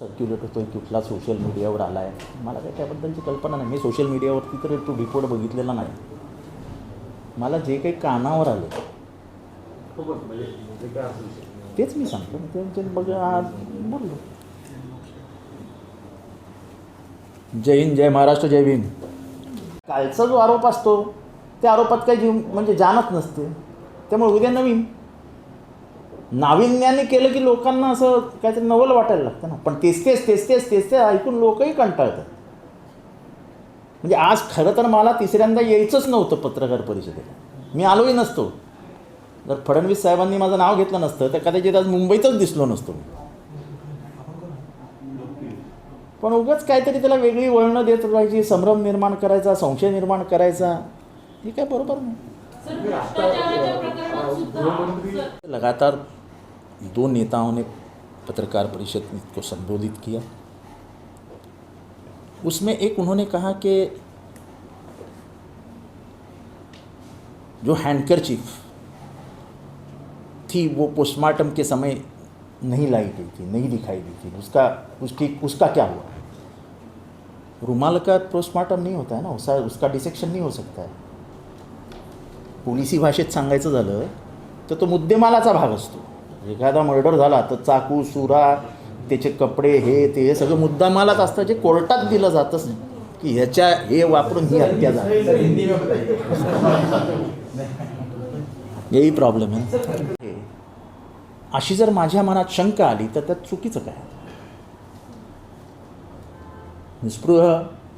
Circulate होतोय कुठला social मीडियावर आला आहे, मला काही त्याबद्दलची कल्पना नाही. मी सोशल मीडियावरती तर तो रिपोर्ट बघितलेला नाही. मला जे काही कानावर आलं तेच मी सांगतो. ते बघा बोललो. जय हिंद, जय महाराष्ट्र, जय भीम. कालचा जो आरोप असतो त्या आरोपात काही जीव म्हणजे जानत नसते. त्यामुळे उद्या नवीन नाविन्याने केलं की लोकांना असं काहीतरी नवल वाटायला लागतं ना. पण तेच ऐकून लोकही कंटाळतात. म्हणजे आज खरं तर मला तिसऱ्यांदा यायचंच नव्हतं पत्रकार परिषदेला. मी आलोही नसतो. जर फडणवीस साहेबांनी माझं नाव घेतलं नसतं तर कदाचित आज मुंबईतच दिसलो नसतो. पण उगाच काहीतरी त्याला वेगळी वळणं देत राहायची, संभ्रम निर्माण करायचा, संशय निर्माण करायचा, हे काय बरोबर नाही. लगातार 2 नेताओं ने पत्रकार परिषद को संबोधित किया. उसमें एक उन्होंने कहा कि जो हैंडकरचीफ थी वो पोस्टमार्टम के समय नहीं लाई गई थी, नहीं दिखाई दी थी. उसका क्या हुआ? रुमाल का पोस्टमार्टम नहीं होता है ना, उसका डिसेक्शन नहीं हो सकता है. पोलिसी भाषेत सांगायचं झालं तर तो मुद्देमालाचा भाग असतो. एखादा मर्डर झाला तर चाकू, सुरा, त्याचे कपडे, हे सगळं मुद्दामालाच असतं, जे कोर्टात दिलं जातच नाही की हे वापरून ही हत्या झाली. यही प्रॉब्लेम आहे. अशी जर माझ्या मनात शंका आली तर त्यात चुकीचं काय? निस्पृह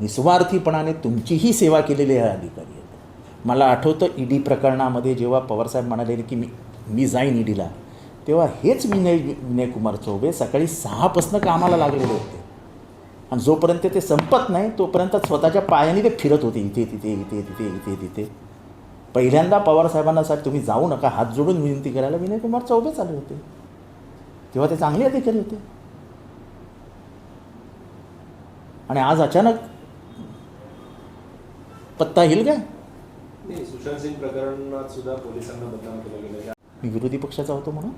निस्वार्थीपणाने तुमचीही सेवा केलेली आहे अधिकारी आहेत. मला आठवतं ईडी प्रकरणामध्ये जेव्हा पवारसाहेब म्हणाले की मी जाईन ईडीला, तेव्हा हेच विनय कुमार चौबे सकाळी 6 कामाला लागलेले होते. आणि जोपर्यंत ते संपत नाही तोपर्यंत स्वतःच्या पायाने ते फिरत होते, इथे. पहिल्यांदा पवारसाहेबांना साहेब तुम्ही जाऊ नका हात जोडून विनंती करायला विनय कुमार चौबेच आले होते. तेव्हा ते चांगले अधिकारी होते. आणि आज अचानक पत्ता येईल काय? सुशांत सिंग प्रकरणात सुद्धा पोलिसांना बदनाम केलं गेलं. मी विरोधी पक्षाचा होतो म्हणून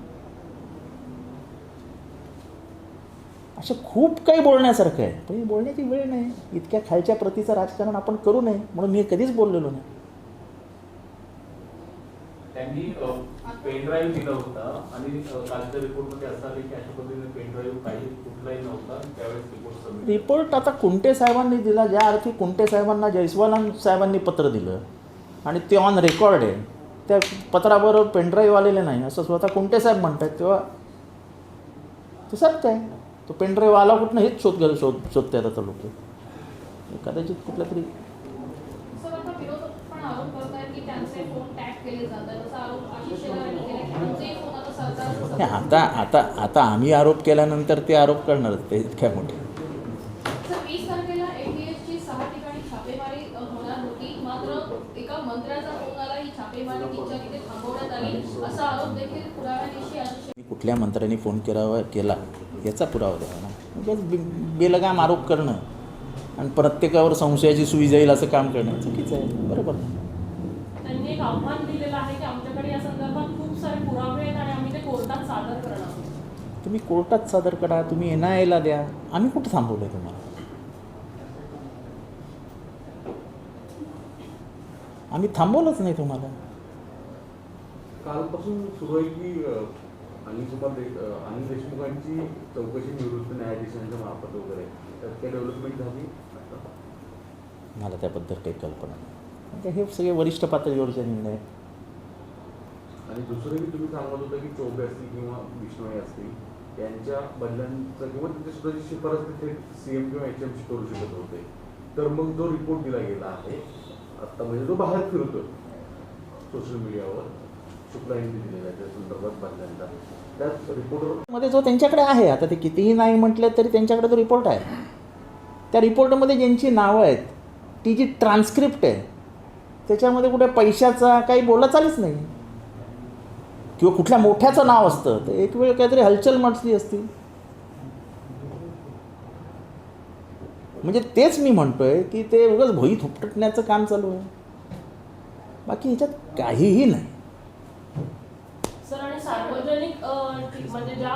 असं खूप काही बोलण्यासारखं आहे, पण बोलण्याची वेळ नाही. इतक्या खालच्या प्रतीचं राजकारण आपण करू नये म्हणून मी कधीच बोललेलो नाही. त्यांनी पेन ड्राईव्ह दिला होता आणि कालच्या रिपोर्टमध्ये असं आले की अशा पद्धतीने पेन ड्राईव्ह कुठलाही नव्हता. त्यावेळेस रिपोर्ट आता कुंटे साहेबांनी दिला, ज्या अर्थी कुंटे साहेबांना जयस्वाल साहेबांनी पत्र दिलं आणि ते ऑन रेकॉर्ड आहे. त्या पत्रावर पेनड्राईव्ह आलेले नाही असं स्वतः कुंटे साहेब म्हणतात, तेव्हा ते सत्य आहे. तो पेनड्राईव्ह आला कुठनं हेच शोधतात आता लोक. कदाचित कुठल्या तरी आता आम्ही आरोप केल्यानंतर ते आरोप करणार ते इतक्या मोठे. कुठल्या मंत्र्यांनी फोन केला याचा पुरावा द्यावा ना. म्हणजे बेलगाम आरोप करणं आणि प्रत्येकावर संशयाची सुई जाईल असं काम करणं चुकीचं आहे. बरोबर. त्यांनी एक आव्हान दिलेलं आहे की आमच्याकडे या संदर्भात खूप सारे पुरावे आहेत आणि आम्ही ते कोर्टात सादर करणार. तुम्ही कोर्टात सादर करा, तुम्ही NIAला द्या. आम्ही कुठं थांबवलंय तुम्हाला? आम्ही थांबवलंच नाही तुम्हाला. कालपासून सुरू आहे की अनिल देशमुखांची चौकशी निवृत्त न्यायाधीशांच्या मार्फत वगैरे, त्यात काही डेव्हलपमेंट झाली? मला त्याबद्दल काही कल्पना नाही. हे सगळे वरिष्ठ पातळीवरचे निर्णय आहेत. आणि दुसरं की तुम्ही सांगत होता की चौबे असतील किंवा विष्णोई असतील यांच्या बदल्यांचं किंवा त्यांच्या सुद्धा शिफारस थेट CM किंवा HM करू शकत होते. तर मग जो रिपोर्ट दिला गेला आहे आता, म्हणजे जो बाहेर फिरतो सोशल मीडियावर, शुक्ला यांनी दिलेला आहे त्या संदर्भात बदल्यांचा, त्यात रिपोर्टमध्ये जो त्यांच्याकडे आहे, आता ते कितीही नाही म्हटलं तरी त्यांच्याकडे तो रिपोर्ट आहे. त्या रिपोर्टमध्ये ज्यांची नावं आहेत ती जी ट्रान्स्क्रिप्ट आहे त्याच्यामध्ये कुठे पैशाचा काही बोलाचालीच नाही किंवा कुठल्या मोठ्याचं नाव असतं तर एक वेळ काहीतरी हलचल मचली असती. म्हणजे तेच मी म्हणतोय की ते उगाच भोई थुपटण्याचं काम चालू आहे, बाकी ह्याच्यात काहीही नाही. सर आणि सार्वजनिक म्हणजे ज्या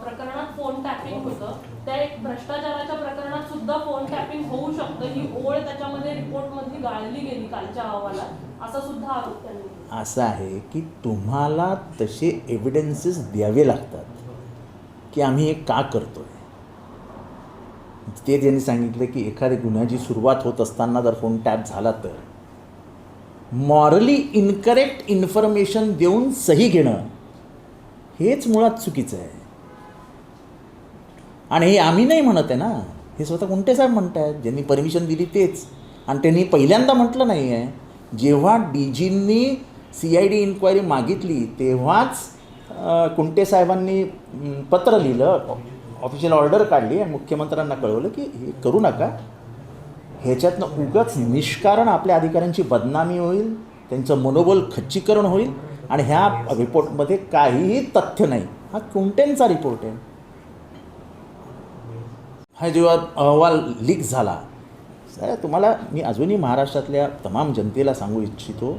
प्रकरणात फोन टॅपिंग होतं त्या एक भ्रष्टाचाराच्या प्रकरणात सुद्धा फोन टॅपिंग होऊ शकतं, ही ओळ त्याच्यामध्ये रिपोर्टमधली गाळली गेली कालच्या अहवालात, असा सुद्धा आरोप त्यांनी केला. असं आहे की तुम्हाला तसे एव्हिडन्सेस द्यावे लागतात की आम्ही हे का करतो आहे. ते त्यांनी सांगितलं की एखाद्या गुन्ह्याची सुरुवात होत असताना जर फोन टॅप झाला तर मॉरली इनकरेक्ट इन्फॉर्मेशन देऊन सही घेणं हेच मुळात चुकीचं आहे. आणि हे आम्ही नाही म्हणत आहे ना, हे स्वतः कुंटे साहेब म्हणत आहेत, ज्यांनी परमिशन दिली तेच. आणि त्यांनी पहिल्यांदा म्हटलं नाही आहे, जेव्हा DGंनी CID इन्क्वायरी मागितली तेव्हाच कुंटे साहेबांनी पत्र लिहिलं, ऑफिशियल ऑर्डर काढली आणि मुख्यमंत्र्यांना कळवलं की हे करू नका. ह्याच्यातनं उगाच निष्कारण आपल्या अधिकाऱ्यांची बदनामी होईल, त्यांचं मनोबल खच्चीकरण होईल आणि ह्या रिपोर्टमध्ये काहीही तथ्य नाही. हा कुंटेंचा रिपोर्ट आहे. हा जेव्हा अहवाल लीक झाला, साहेब तुम्हाला मी अजूनही महाराष्ट्रातल्या तमाम जनतेला सांगू इच्छितो,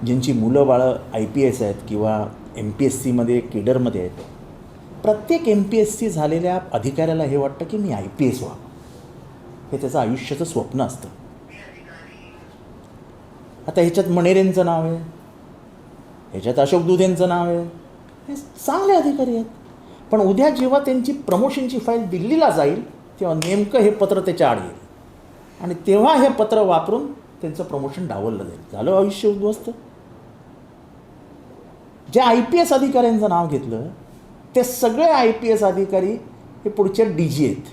ज्यांची मुलं बाळं IPS आहेत किंवा MPSCमध्ये केडरमध्ये आहेत, प्रत्येक MPSC झालेल्या अधिकाऱ्याला हे वाटतं की मी IPS व्हावं, हे त्याचं आयुष्याचं स्वप्न असतं. आता ह्याच्यात मणेरेंचं नाव आहे, ह्याच्यात अशोक दुधेंचं नाव आहे, हे चांगले अधिकारी आहेत. पण उद्या जेव्हा त्यांची प्रमोशनची फाईल दिल्लीला जाईल तेव्हा नेमकं हे पत्र त्याच्या आड येईल आणि तेव्हा हे पत्र वापरून त्यांचं प्रमोशन डावललं जाईल. झालं आयुष्य उद्ध्वस्त. ज्या IPS अधिकाऱ्यांचं नाव घेतलं ते सगळे IPS अधिकारी हे पुढचे DG आहेत.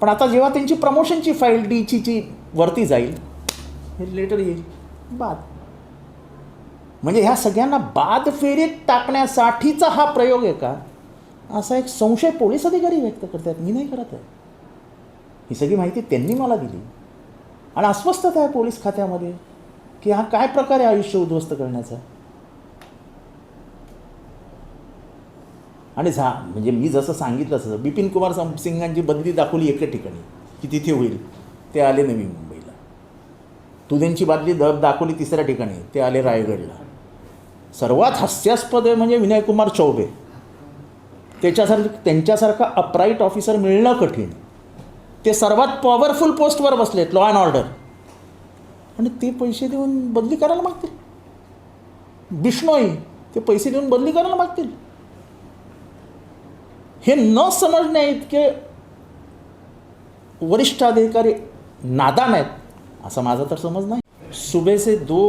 पण आता जेव्हा त्यांची प्रमोशनची फाईल DGची वरती जाईल हे लेटर येईल बाद. म्हणजे ह्या सगळ्यांना बाद फेरीत टाकण्यासाठीचा हा प्रयोग आहे का, असा एक संशय पोलीस अधिकारी व्यक्त करतात. मी नाही करत आहे. ही सगळी माहिती त्यांनी मला दिली आणि अस्वस्थता आहे पोलीस खात्यामध्ये की हा काय प्रकार आहे आयुष्य उद्ध्वस्त करण्याचा. आणि म्हणजे मी जसं सांगितलं तसं बिपिन कुमार सिंगांची बदली दाखवली एके ठिकाणी की तिथे होईल, ते आले नवी मुंबईला. तुझ्यांची बदली दाखवली तिसऱ्या ठिकाणी, ते आले रायगडला. सर्वात हास्यास्पद आहे म्हणजे विनय कुमार चौबे. त्यांच्यासारखा अपराईट ऑफिसर मिळणं कठीण. ते सर्वात पॉवरफुल पोस्टवर बसलेत, लॉ अँड ऑर्डर, आणि ते पैसे देऊन बदली करायला मागतील. बिश्नोई ते पैसे देऊन बदली करायला मागतील. हे न समजण्या इतके वरिष्ठ अधिकारी नादान आहेत असा माझा तर समज नहीं। सुबह से दो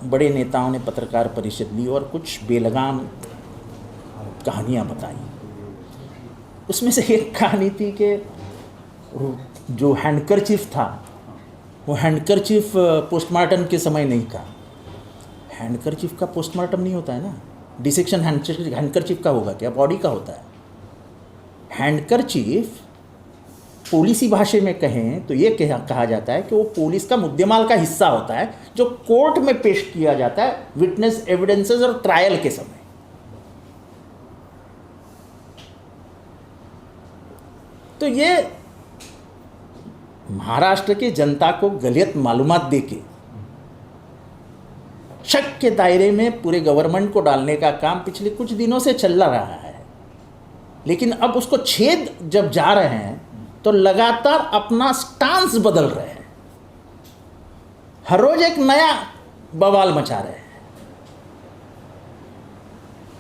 बड़े नेताओं ने पत्रकार परिषद ली और कुछ बेलगाम कहानियाँ बताई। उसमें से एक कहानी थी कि जो हैंडकरचीफ था वो हैंडकरचीफ पोस्टमार्टम के समय नहीं था। हैंडकरचीफ का पोस्टमार्टम नहीं होता है ना, डिसेक्शन हैंडकरचीफ का होगा क्या, बॉडी का होता है। हैंडकरचीफ पुलिसी भाषा में कहें तो ये कहा जाता है कि वो पुलिस का मुद्देमाल का हिस्सा होता है जो कोर्ट में पेश किया जाता है विटनेस एविडेंसेस और ट्रायल के समय। तो ये महाराष्ट्र की जनता को गलत मालूमात देके शक के दायरे में पूरे गवर्नमेंट को डालने का काम पिछले कुछ दिनों से चल रहा है। लेकिन अब उसको छेद जब जा रहे हैं तो लगातार अपना स्टांस बदल रहे हैं, हर रोज एक नया बवाल मचा रहे हैं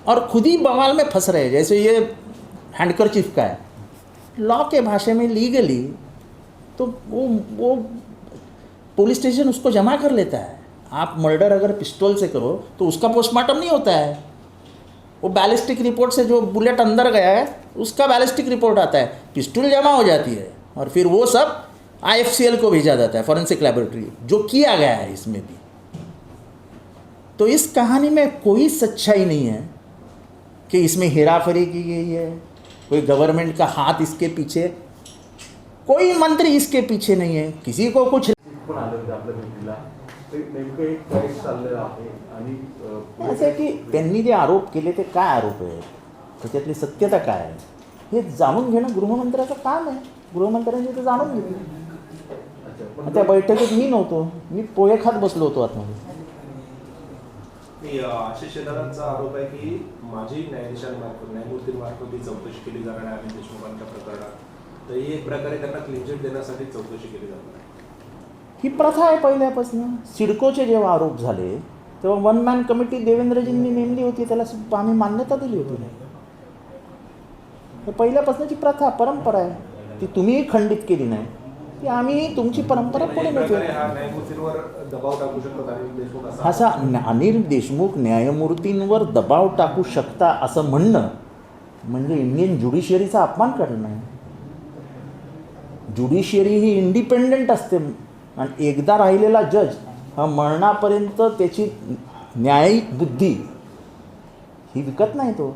और खुद ही बवाल में फंस रहे हैं। जैसे ये हैंडकरचीफ का है, लॉ के भाषा में लीगली तो वो पुलिस स्टेशन उसको जमा कर लेता है। आप मर्डर अगर पिस्टल से करो तो उसका पोस्टमार्टम नहीं होता है, वो बैलिस्टिक रिपोर्ट से जो बुलेट अंदर गया है उसका बैलिस्टिक रिपोर्ट आता है, पिस्टल जमा हो जाती है और फिर वो सब IFCL को भेजा जाता है, फॉरेंसिक लैबोरेटरी, जो किया गया है इसमें भी। तो इस कहानी में कोई सच्चाई नहीं है कि इसमें हेराफेरी की गई है, कोई गवर्नमेंट का हाथ इसके पीछे, कोई मंत्री इसके पीछे नहीं है, किसी को कुछ पण आले होते आपल्या भेटीला, ते नेमकं एक काय चाललेलं आहे आणि असं आहे की त्यांनी जे आरोप केले ते काय आरोप आहेत, त्याच्यातली सत्यता काय आहे हे जाणून घेणं गृहमंत्र्याचं काम आहे। गृहमंत्र्यांनी ते जाणून घेतलं। त्या बैठकीत मी नव्हतो, मी पोहे खात बसलो होतो आतमध्ये। आशिष शेलारांचा आरोप आहे की माजी न्यायाधीशांमार्फत न्यायमूर्तींमार्फत ही चौकशी केली जाणार आहे अनिल देशमुखांच्या प्रकरणात, तर ही एक प्रकारे त्यांना क्लीन चिट देण्यासाठी चौकशी केली जाणार आहे. ही प्रथा आहे पहिल्यापासून. सिडकोचे जेव्हा आरोप झाले तेव्हा वन मॅन कमिटी देवेंद्रजींनी नेमली होती, त्याला आम्ही मान्यता दिली होती. हे पहिल्यापासूनची प्रथा परंपरा आहे, ती तुम्हीही खंडित केली नाही, ती आम्ही तुमची परंपरा पुढे एक नेतो. प्रकारे हा न्यायमूर्तींवर दबाव टाकू शकतात अनिल देशमुख असा अनिल देशमुख न्यायमूर्तींवर दबाव टाकू शकता असं म्हणणं म्हणजे इंडियन ज्युडिशियरीचा अपमान करणं आहे. ज्युडिशियरी ही इंडिपेंडेंट असते आणि एकदा राहिलेला जज हा मरणापर्यंत त्याची न्यायिक बुद्धी ही विकत नाही. तो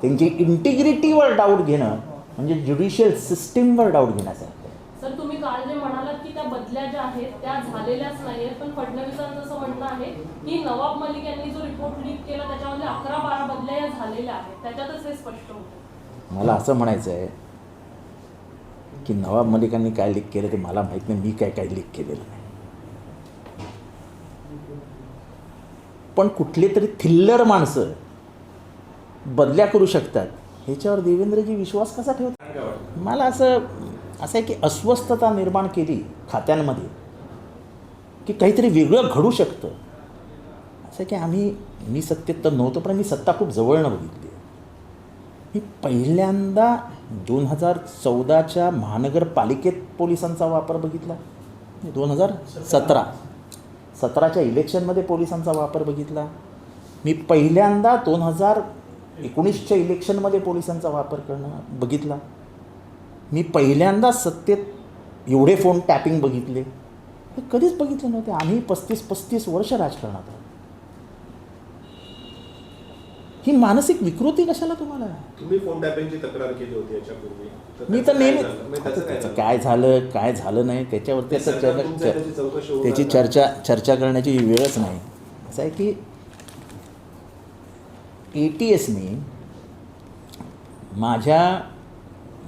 त्यांची इंटिग्रिटीवर डाऊट घेणं म्हणजे ज्युडिशियल सिस्टीमवर डाऊट घेण्यासारखं. सर, तुम्ही काल जे म्हणालात की त्या बदल्या ज्या आहेत त्या झालेल्याच नाहीयेत, पण फडणवीसांचं असं म्हणणं आहे की नवाब मलिक यांनी जो रिपोर्ट लीक केला त्याच्यामध्ये 11-12 बदल्या या झालेल्या आहेत, त्याच्यातच हे स्पष्ट होतं. मला असं म्हणायचं आहे की नवाब मलिकांनी काय लीक केलं ते मला माहीत नाही, मी काय लीक केलेलं नाही. पण कुठले तरी थिल्लर माणसं बदल्या करू शकतात ह्याच्यावर देवेंद्रजी विश्वास कसा ठेवतात? मला असं आहे की अस्वस्थता निर्माण केली खात्यांमध्ये की काहीतरी वेगळं घडू शकतं. असं की मी सत्तेत तर नव्हतो, पण मी सत्ता खूप जवळनं बघितली. मी पहिल्यांदा 2014च्या महानगरपालिकेत पोलिसांचा वापर बघितला. 2017च्या इलेक्शनमध्ये पोलिसांचा वापर बघितला. मी पहिल्यांदा 2019च्या इलेक्शनमध्ये पोलिसांचा वापर करणं बघितला. मी पहिल्यांदा सत्तेत एवढे फोन टॅपिंग बघितले, हे कधीच बघितले नव्हते. आम्ही 35 वर्ष राजकारणात आहोत. ही मानसिक विकृती कशाला तुम्हाला? तुम्ही फोन टॅपिंगची तक्रार केली होती याच्यापूर्वी, मी तर नेहमी त्याचं काय झालं नाही त्याच्यावरती असं त्याची चौकशी होणार त्याची चर्चा करण्याची वेळच नाही. असं आहे की ATSने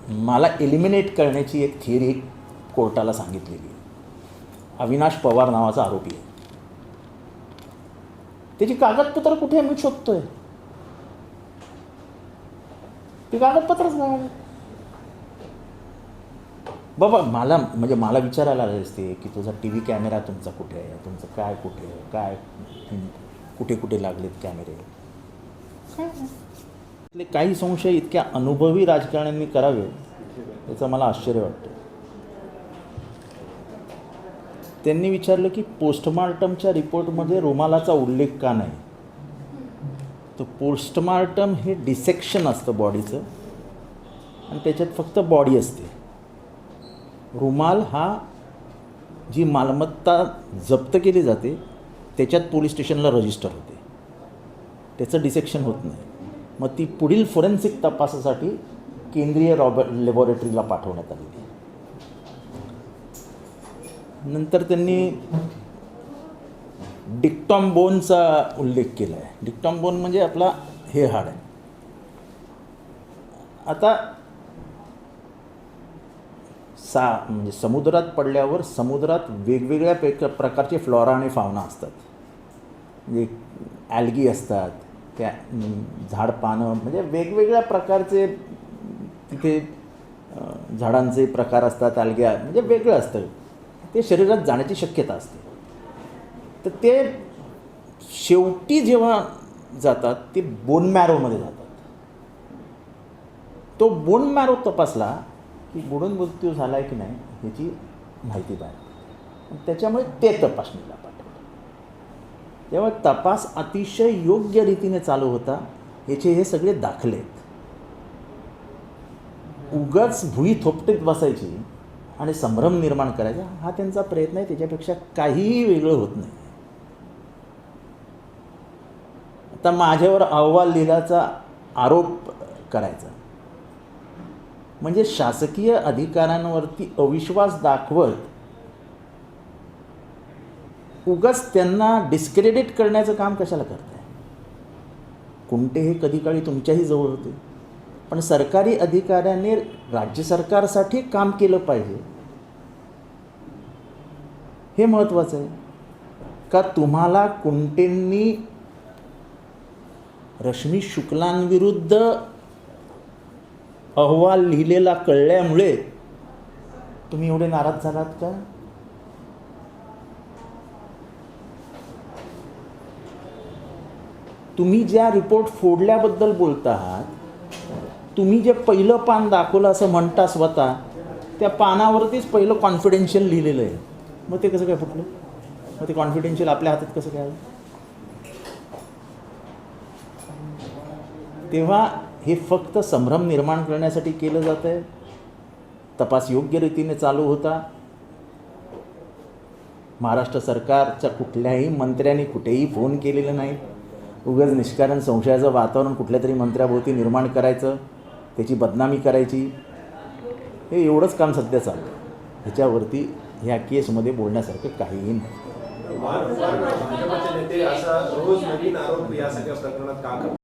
मला एलिमिनेट करण्याची एक थिअरी कोर्टाला सांगितलेली आहे. अविनाश पवार नावाचा आरोपी आहे, त्याची कागदपत्र कुठे मी शोधतोय, ती कागदपत्रच नाही. बाबा मला विचारायला आले असते की तुझा TV कॅमेरा तुमचा कुठे आहे, तुमचं काय कुठे आहे, काय कुठे लागलेत कॅमेरे. काही संशय इतक्या अनुभवी राजकारण्यांनी करावे याचं मला आश्चर्य वाटतं. त्यांनी विचारलं की पोस्टमार्टमच्या रिपोर्टमध्ये रुमालाचा उल्लेख का नाही. तर पोस्टमार्टम हे डिसेक्शन असतं बॉडीचं आणि त्याच्यात फक्त बॉडी असते. रुमाल हा जी मालमत्ता जप्त केली जाते त्याच्यात पोलीस स्टेशनला रजिस्टर होते, त्याचं डिसेक्शन होत नाही. मग ती पुढील फोरेन्सिक तपासासाठी केंद्रीय लॅबॉरेटरीला पाठवण्यात आलेली. नंतर त्यांनी डिक्टॉम बोनचा उल्लेख केला आहे. डिक्टॉम बोन म्हणजे आपला हे हाड आहे. आता म्हणजे समुद्रात पडल्यावर समुद्रात वेगवेगळ्या प्रकारचे फ्लॉरा आणि फावना असतात. म्हणजे ॲल्गी असतात, त्या झाडपानं, म्हणजे वेगवेगळ्या प्रकारचे तिथे झाडांचे प्रकार असतात. ॲल्ग्या म्हणजे वेगळं असतं, ते शरीरात जाण्याची शक्यता असते. तर ते शेवटी जेव्हा जातात ते बोन मॅरोमध्ये जातात. तो बोन मॅरो तपासला की बुडून मृत्यू झाला आहे की नाही ह्याची माहिती पाहिजे. त्याच्यामुळे ते तपासणीला पाठवलं. तेव्हा तपास अतिशय योग्य रीतीने चालू होता. याचे हे सगळे दाखले आहेत. उगाच भुई थोपटीत बसायची आणि संभ्रम निर्माण करायचा हा त्यांचा प्रयत्न आहे. त्याच्यापेक्षा काहीही वेगळं होत नाही. आता माझ्यावर अहवाल लिहिल्याचा आरोप करायचा म्हणजे शासकीय अधिकाऱ्यांवरती अविश्वास दाखवत उगाच त्यांना डिस्क्रेडिट करण्याचं काम कशाला करताय? कुंटे हे कधी काळी तुमच्याही जवळ होते, पण सरकारी अधिकाऱ्याने राज्य सरकारसाठी काम केलं पाहिजे हे महत्त्वाचं आहे. का तुम्हाला कुंटेंनी रश्मी शुक्लांविरुद्ध अहवाल लिहिलेला कळल्यामुळे तुम्ही एवढे नाराज झालात का? तुम्ही ज्या रिपोर्ट फोडल्याबद्दल बोलत आहात, तुम्ही जे पहिलं पान दाखवलं असं म्हणता स्वतः, त्या पानावरतीच पहिलं कॉन्फिडेन्शियल लिहिलेलं आहे. मग ते कसं काय फुटलं? मग ते कॉन्फिडेन्शियल आपल्या हातात कसं काय आलं? तेव्हा हे फक्त संभ्रम निर्माण करण्यासाठी केलं जात आहे. तपास योग्य रीतीने चालू होता. महाराष्ट्र सरकारच्या कुठल्याही मंत्र्यांनी कुठेही फोन केलेले नाही. उगाच निष्कारण संशयाचं वातावरण कुठल्या तरी मंत्र्याभोवती निर्माण करायचं, त्याची बदनामी करायची, हे एवढंच काम सध्या चाललं. ह्याच्यावरती ह्या केसमध्ये बोलण्यासारखं काहीही नाही. वारंवार भाजपचे नेते असा रोज नवीन आरोप या सगळ्या प्रकरणात का करतात?